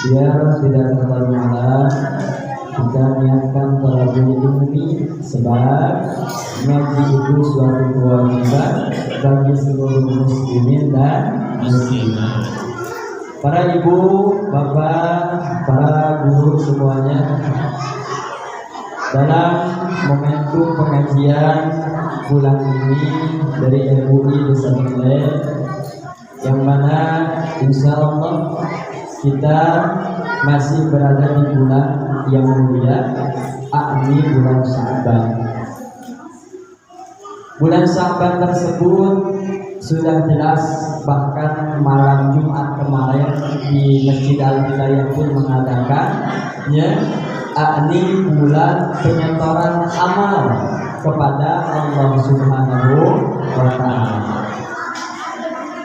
Biar tidak terlalu malam, kita niatkan talabul ilmi sebab ngaji itu suatu kewajiban bagi seluruh muslimin dan muslimat. Para ibu, bapak, para guru semuanya, dalam momentum pengajian bulan ini dari MUI Desa Bengkulu, yang mana insya Allah kita masih berada di bulan yang mulia, yakni bulan Sya'ban. Bulan Sya'ban tersebut sudah jelas, bahkan malam Jumat kemarin di Masjid Al-Hidayah pun mengadakan, yakni bulan penyetoran amal kepada Allah Subhanahu wa Ta'ala.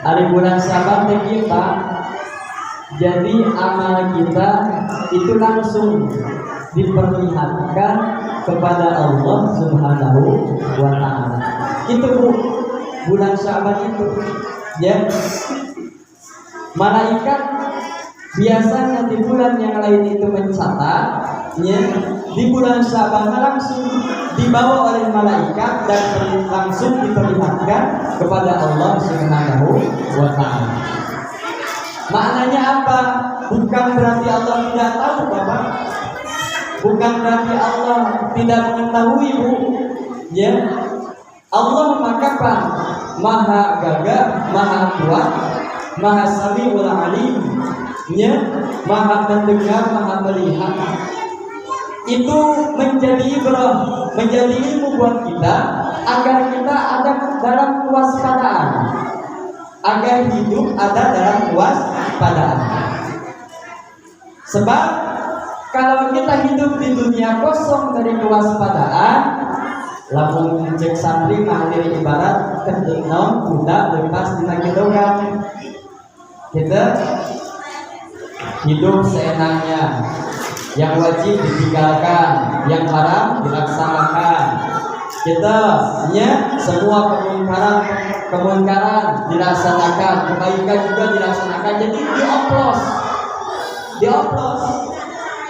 Hari bulan Sya'ban kita, jadi amal kita itu langsung diperlihatkan kepada Allah Subhanahu wa Ta'ala. Itu bulan Sya'ban itu, ya. Malaikat biasanya di bulan yang lain itu mencatat, ya. Di bulan Sya'ban langsung dibawa oleh malaikat dan langsung diperlihatkan kepada Allah Subhanahu wa Ta'ala. Maknanya apa? Bukan berarti Allah tidak tahu, Bapak. Bukan berarti Allah tidak mengetahui, Bu. Ya. Allah makapan, Maha Gagah, Maha Kuat, Maha Sami'ul Alim, ya, Maha mendengar, Maha melihat. Itu menjadi ibrah, menjadi ilmu buat kita agar kita ada dalam kewaspadaan, agar hidup ada dalam kewaspadaan. Sebab kalau kita hidup di dunia kosong dari kewaspadaan, lamun cek santri mahir ibarat kendenom budak lepas dina gedongan. Kita hidup seenaknya, yang wajib ditinggalkan, yang haram dilaksanakan. Kita semua kemungkaran dilaksanakan, kebaikan juga dilaksanakan. Jadi dioplos.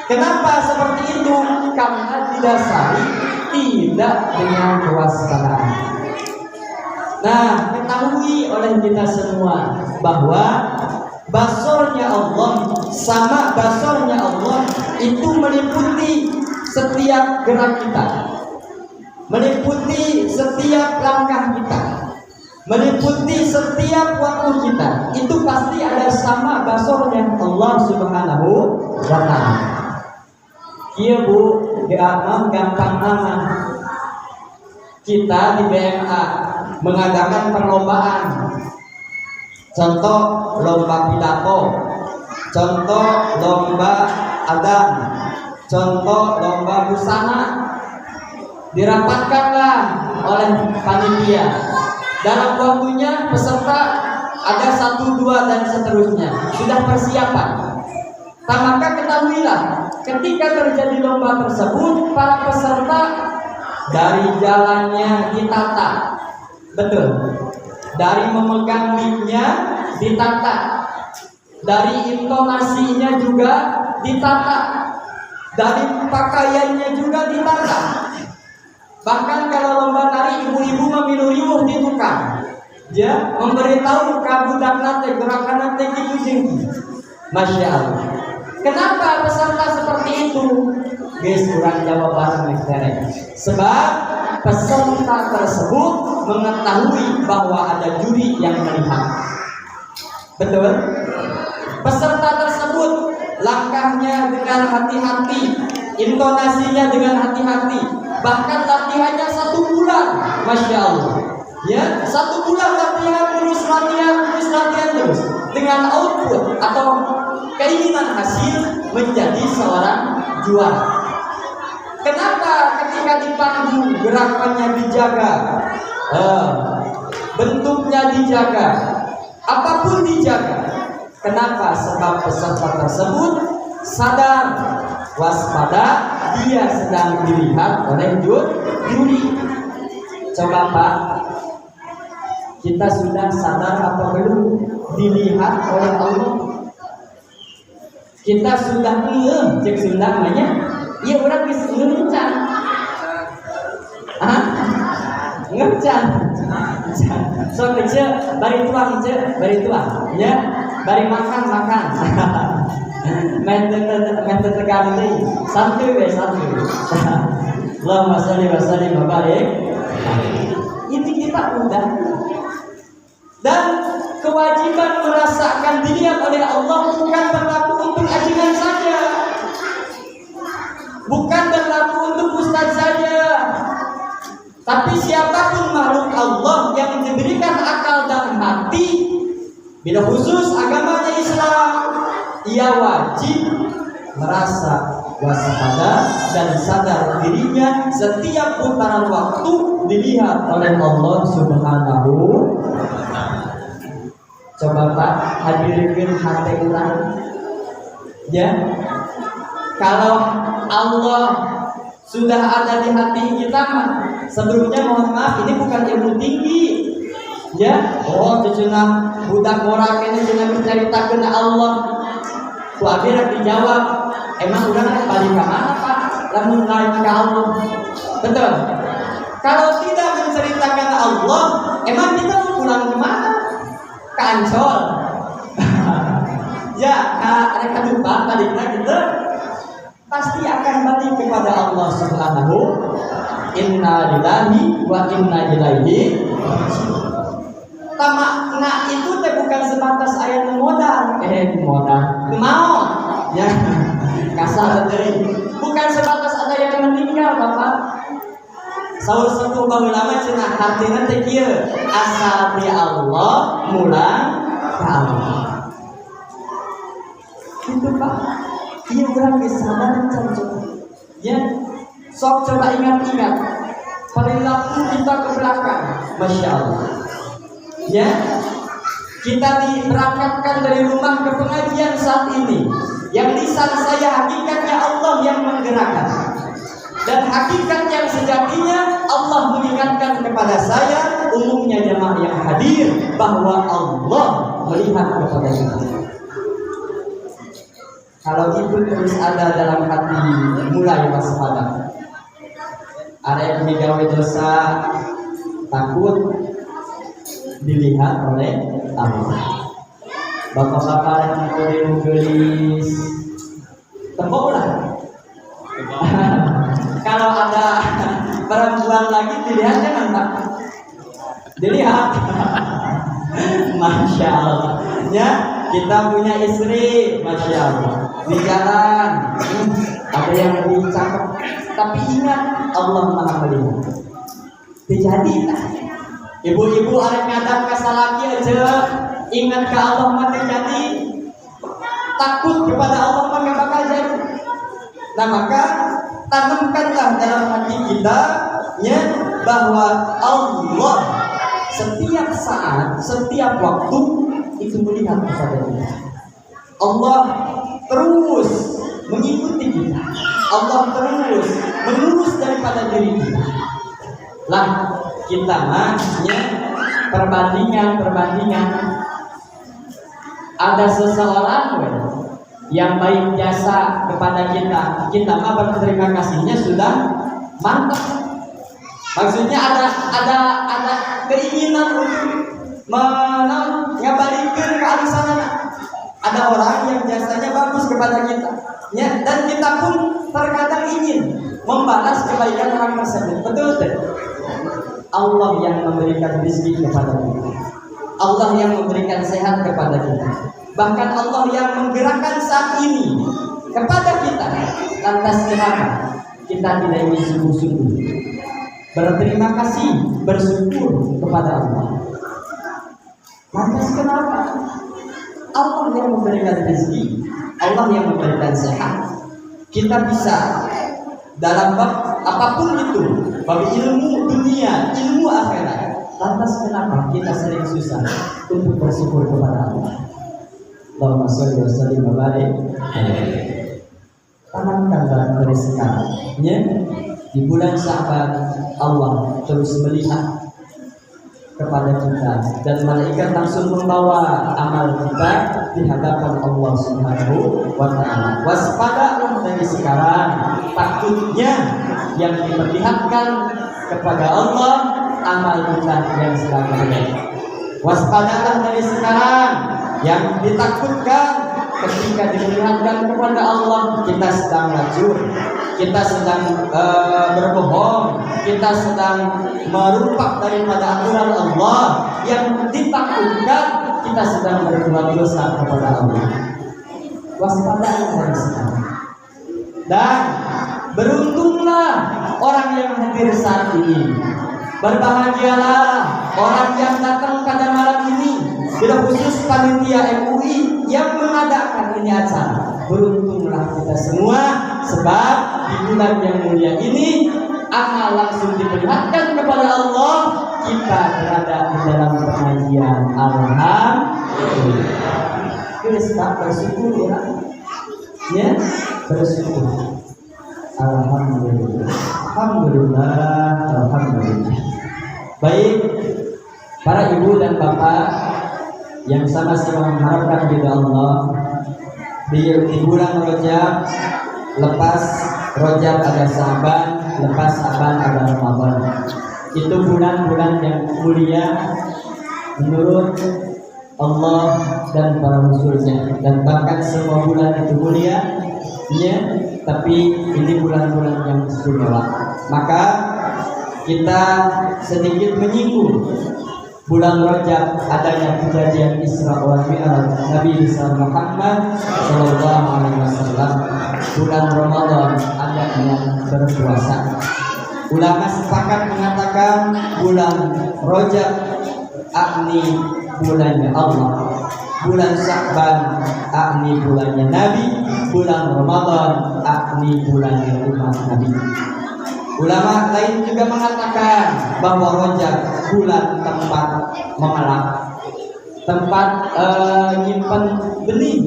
Kenapa seperti itu? Karena didasari tidak dengan kewaspadaan. Nah, ketahui oleh kita semua bahwa basornya Allah sama basornya Allah itu meliputi setiap gerak kita, meliputi setiap langkah kita, meliputi setiap waktu kita. Itu pasti ada sama basornya Allah Subhanahu wa Ta'ala. Iya, Bu, gampang aman. Kita di BMA mengadakan perlombaan. Contoh lomba pidato, contoh lomba adan, contoh lomba busana. dirapatkanlah oleh panitia. Dalam waktunya peserta ada 1, 2 dan seterusnya. Sudah persiapan. Maka ketahuilah, ketika terjadi lomba tersebut, para peserta dari jalannya ditata. Betul. Dari memegang mic-nya ditata. Dari intonasinya juga ditata. Dari pakaiannya juga ditata. Bahkan kalau lomba nari, ibu-ibu memilu-iluh di tukang. Ya, memberitahu kabudak nate gerakan nate gitu tinggi. Masya Allah. Kenapa peserta seperti itu? Guys, kurang jawaban nek. Sebab peserta tersebut mengetahui bahwa ada juri yang melihat. Betul? Peserta tersebut langkahnya dengan hati-hati, intonasinya dengan hati-hati. Bahkan latihannya 1 bulan, Masya Allah. Ya, 1 bulan latihan terus. Dengan output atau keinginan hasil menjadi seorang juara. Kenapa ketika di panggung gerakannya dijaga, bentuknya dijaga, apapun dijaga? Kenapa? Sebab peserta tersebut sadar, waspada, dia sedang dilihat oleh juri. Coba Pak, kita sudah sadar apa belum dilihat oleh Allah? Kita sudah cek Sunda namanya, iya orang bisa ngencan. Ngencan. So kece, bari tuang, ya, bari makan. Main tetekan ini, santai. Allahumma sholli wa sallim wa barik. Ini kita udah. Dan kewajiban merasakan dilihat oleh Allah bukan berlaku untuk ajian saja, bukan berlaku untuk ustaz saja, tapi siapapun makhluk Allah yang diberikan akal dan hati, bila khusus agamanya Islam, ia wajib merasa waspada dan sadar dirinya setiap putaran waktu dilihat oleh Allah Subhanahu. Coba Pak, hadirkan hati orang. Ya, kalau Allah sudah ada di hati kita, sebelumnya mohon maaf, ini bukan ilmu tinggi. Ya, cecuna budak morak ini cuma menceritakan Allah. Ku akhirnya dijawab, emang orang balik ke mana Pak? Lamun lain ke Allah. Betul. Kalau tidak menceritakan Allah, emang kita mau pulang kemana? Ke Ancol. Ya, mereka lupa baliknya kita pasti akan balik kepada Allah Subhanahu. Inna lillahi wa inna ilaihi. Tamakna itu bukan sebatas ayat modal, mau, ya, kasar dari, bukan sebatas ada yang meninggal, Bapak. Saur sepuh baheula mah cenah hartina teh kieu, asal di Allah mulang ka Allah. Itu Pak, ieu urang geus sadar can. Ya, sok coba ingat-ingat perilaku kita ke belakang, Masya Allah. Ya, kita diberangkatkan dari rumah ke pengajian saat ini. Yang lisan saya hakikatnya Allah yang menggerakkan, dan hakikat yang sejatinya Allah mengingatkan kepada saya, umumnya jemaah yang hadir, bahwa Allah melihat kepada kita. Kalau itu terus ada dalam hati, mulai waspada. Ada yang digawe dosa, takut dilihat oleh Allah. Bapak-bapak yang gelis, temboklah. Kalau ada perempuan lagi dilihat jangan Pak, dilihat. Masya Allah. Ya, kita punya istri, Masya Allah. Di jalan ada yang lebih cakep, tapi ingat Allah Maha melihat. Terjadi tak? Ibu-ibu arek ngadap ka salaki aja, ingat ke Allah mah jadi, takut kepada Allah mah gak bakal jadi. Nah maka tanamkanlah dalam hati kita bahwa Allah setiap saat, setiap waktu itu melihat kepada kita. Allah terus mengikuti kita. Allah terus mengurus daripada diri kita. Lah kita perbandingan. Ada seseorang yang baik jasa kepada kita mah berterima kasihnya sudah mantap. Maksudnya ada keinginan untuk mengembalikan kealisannya. Ada orang yang jasanya bagus kepada kita, dan kita pun terkadang ingin membalas kebaikan orang tersebut. Betul tidak? Allah yang memberikan rezeki kepada kita, Allah yang memberikan sehat kepada kita, bahkan Allah yang menggerakkan saat ini kepada kita. Lantas kenapa kita tidak ingin sungguh-sungguh berterima kasih, bersyukur kepada Allah? Lantas kenapa Allah yang memberikan rezeki, Allah yang memberikan sehat, kita bisa dalam bab apapun itu, bab ilmu dunia, ilmu akhirat, lantas kenapa kita sering susah untuk bersyukur kepada Allah? Allahumma sholli wa sallim wa barik. Tanamkan dari sekarang, di bulan Sya'ban Allah terus melihat kepada kita, dan malaikat langsung membawa amal kita di hadapan Allah Subhanahu wa Ta'ala. Waspadalah dari sekarang, takutnya yang diperlihatkan kepada Allah amal kita yang sedang baik. Waspadalah dari sekarang, yang ditakutkan ketika diperlihatkan kepada Allah kita sedang lacur, kita sedang berbohong, kita sedang merumpak daripada aturan Allah. Yang ditakutkan kita sedang berbuat dosa kepada Allah. Waspadalah dari sekarang. Dan beruntunglah orang yang hadir saat ini. Berbahagialah orang yang datang pada malam ini, bila khusus panitia MUI yang mengadakan ini acara. Beruntunglah kita semua, sebab di bulan yang mulia ini amal langsung diperlihatkan kepada Allah. Kita berada di dalam pengajian. Alhamdulillah. Kita bersyukur ya, bersyukur. Alhamdulillah. Baik, para ibu dan bapak yang sama-sama mengharapkan ridha Allah, di bulan Rajab, lepas Rajab ada Sa'ban, lepas Sa'ban ada Ramadan. Itu bulan-bulan yang mulia menurut Allah dan para Rasulnya, dan bahkan semua bulan itu mulia, tapi ini bulan-bulan yang istimewa. Maka kita sedikit menyinggung bulan Rajab, adanya kejadian Isra wal Mi'raj Nabi Muhammad sallallahu alaihi wasallam. Bulan Ramadan adanya berpuasa. Ulama sepakat mengatakan bulan Rajab akni bulannya Allah, bulan Sya'ban akni bulannya Nabi, bulan Ramadan akni bulannya umat Nabi. Ulama lain juga mengatakan bahwa Rajab bulan tempat memelak, tempat nyimpen benih,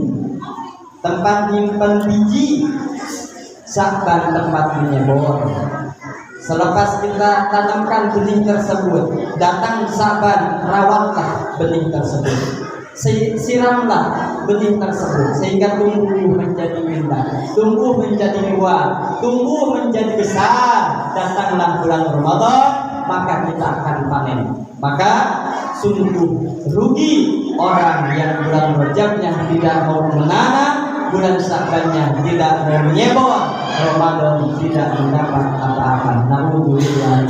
tempat nyimpen biji. Sya'ban tempat menyebor. Selepas kita tanamkan benih tersebut, datang Sya'ban, rawatlah benih tersebut, siramlah benih tersebut sehingga tumbuh menjadi indah, tumbuh menjadi kuat, tumbuh menjadi besar. Datanglah bulan Ramadan, maka kita akan panen. Maka sungguh rugi orang yang bulan Rajabnya tidak mau menanam, bulan Sya'bannya tidak mau menyebor, Ramadan tidak mendapat apa-apa. Naudzubillah.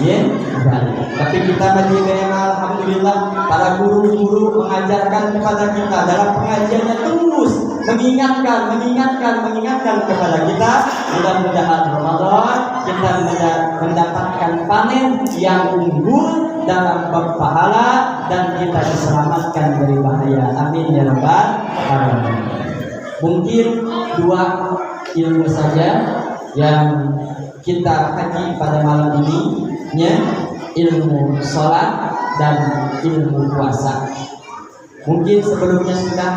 Tapi kita menerima, alhamdulillah, para guru-guru mengajarkan kepada kita dalam pengajiannya terus mengingatkan kepada kita. Mudah-mudahan Ramadan kita mendapatkan panen yang unggul dalam bab pahala, dan kita diselamatkan dari bahaya. Amin ya rabbal alamin. Mungkin dua ilmu saja yang kita kaji pada malam ini. ilmu sholat dan ilmu puasa. Mungkin sebelumnya sudah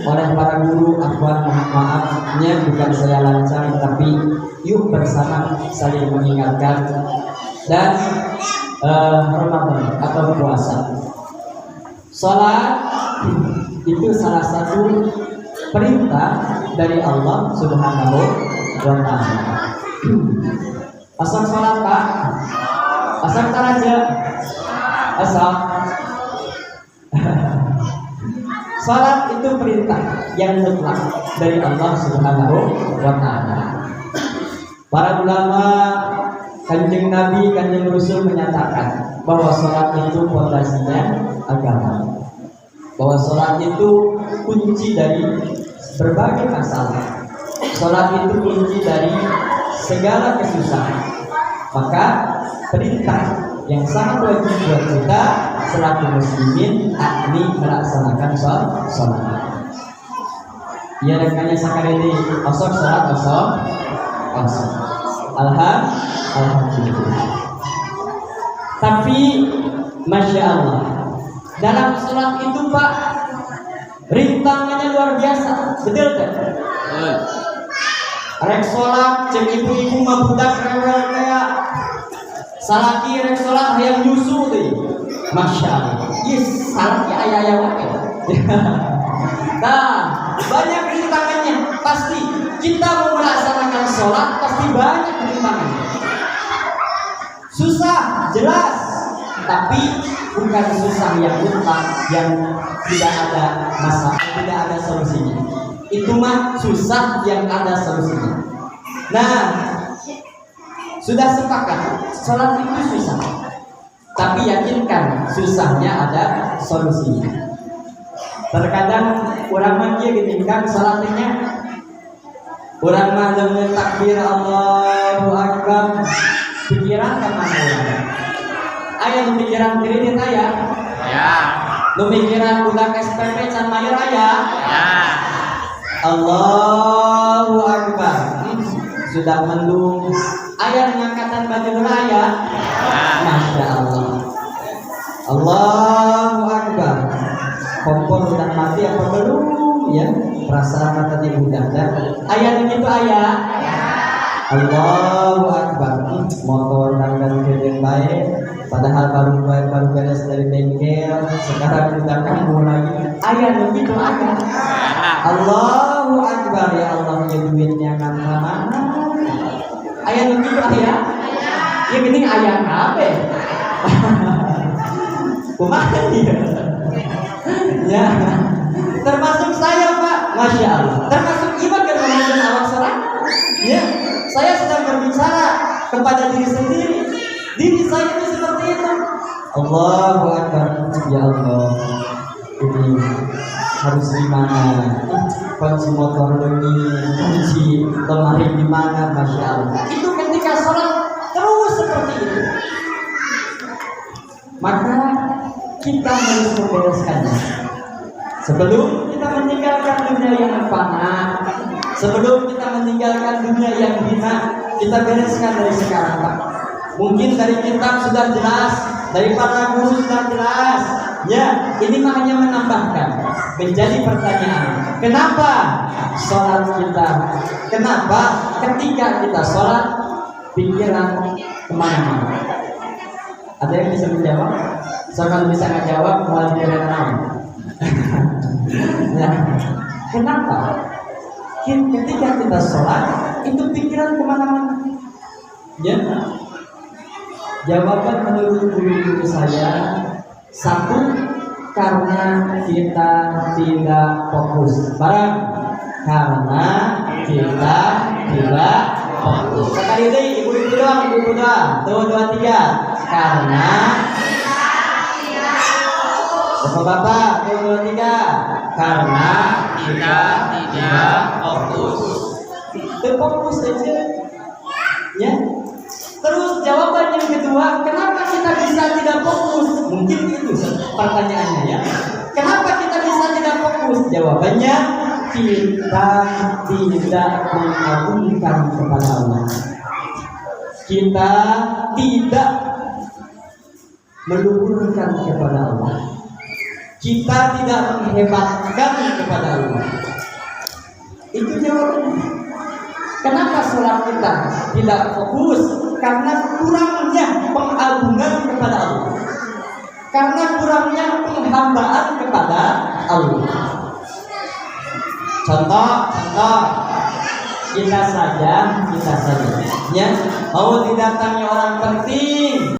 oleh para guru, maafnya bukan saya lancang, tapi yuk bersama saling mengingatkan dan Ramadan atau puasa. Sholat itu salah satu perintah dari Allah Subhanahu wa Ta'ala. Asal sholat Pak, asal taraja, asal. Salat itu perintah yang mutlak dari Allah Subhanahu wa Ta'ala. Para ulama, Kanjeng Nabi, Kanjeng Rasul menyatakan bahwa salat itu fondasinya agama. Bahwa salat itu kunci dari berbagai masalah. Salat itu kunci dari segala kesusahan. Maka perintah yang sangat wajib buat kita selaku muslimin yakni melaksanakan sholat. Ya rekannya sakarene osok sholat osok. Alhamdulillah. Tapi masya Allah, dalam sholat itu Pak rintangannya luar biasa, betul kan? Rek sholat cek ibu-ibu mah budak rewel kayak salaki rek sholat hayang nyusu deh. Masya Allah. Yes, salaki ayah wae. Nah, banyak rintangannya. Pasti kita mau melaksanakan sholat pasti banyak rintangannya. Susah, jelas. Tapi bukan susah yang mutlak yang tidak ada masalah, tidak ada solusinya. Itu mah susah yang ada solusinya. Nah, sudah sepakat sholat itu susah, tapi yakinkan susahnya ada solusinya. Terkadang orang mah kieu geuningan sholatnya, orang mah dengan takbir Allahu Akbar pikiran ka mana urang. Aya nu pikiran kredit aya? Ya. Nu pikiran budak SPP can mayar aya? Ya. Allahu Akbar. Sudah mendung. Ayat ngangkatan baju raya. Masya Allah. Allahu Akbar. Kompor udah mati apa belum? Ya, perasaan tadi udah ada. Ayat itu ayat. Allahu Akbar. Motor dan kerja baik. Padahal baru beres dari bengkel. Sekarang udah kamu lagi. Ayat itu ayat. Allahu Akbar, ya Allah, ya duitnya kan mana? Ayat begitu ayat. Ya gini ayat apa? Kumaha dia? Ya. Termasuk saya, Pak. Masya Allah. Termasuk iman dan Ramadan awal sholat. Ya. Saya sedang berbicara kepada diri sendiri. Diri saya itu seperti itu. Allahu Akbar. Ya Allah. Ini harus di mana? Kunci motor ini, kunci lemari di mana? Masya Allah. Itu ketika sholat terus seperti itu. Maka kita harus membereskannya. Sebelum kita meninggalkan dunia yang fana, sebelum kita meninggalkan dunia yang hina, kita bereskan dari sekarang, Pak. Mungkin dari kitab sudah jelas, dari para guru sudah jelas. Ya, ini mah hanya menambahkan. Menjadi pertanyaan, kenapa sholat kita? Kenapa ketika kita sholat pikiran kemana-mana? Ada yang bisa menjawab? So kalau bisa menjawab, mau pikiran apa? Nah, kenapa? Ketika kita sholat itu pikiran kemana-mana? Ya, jawaban menurut guru saya. Satu, karena kita tidak fokus. Karena kita tidak fokus. Sekali lagi, ibu-ibu doang, ibu-ibu doang. Tuh, 2, 3. Karena bapak-bapak, 2, 3. Karena kita tidak fokus. Terfokus saja. Ya. Terus jawaban yang kedua, kenapa kita bisa tidak fokus? Mungkin itu pertanyaannya ya. Kenapa kita bisa tidak fokus? Jawabannya, kita tidak mengagungkan kepada Allah. Kita tidak meluhurkan kepada Allah. Kita tidak menghebatkan kepada Allah. Itu jawabannya. Kenapa sholat kita tidak fokus? Karena kurangnya pengagungan kepada Allah, karena kurangnya penghambaan kepada Allah. Contoh kita saja, ya, mau didatangi orang penting,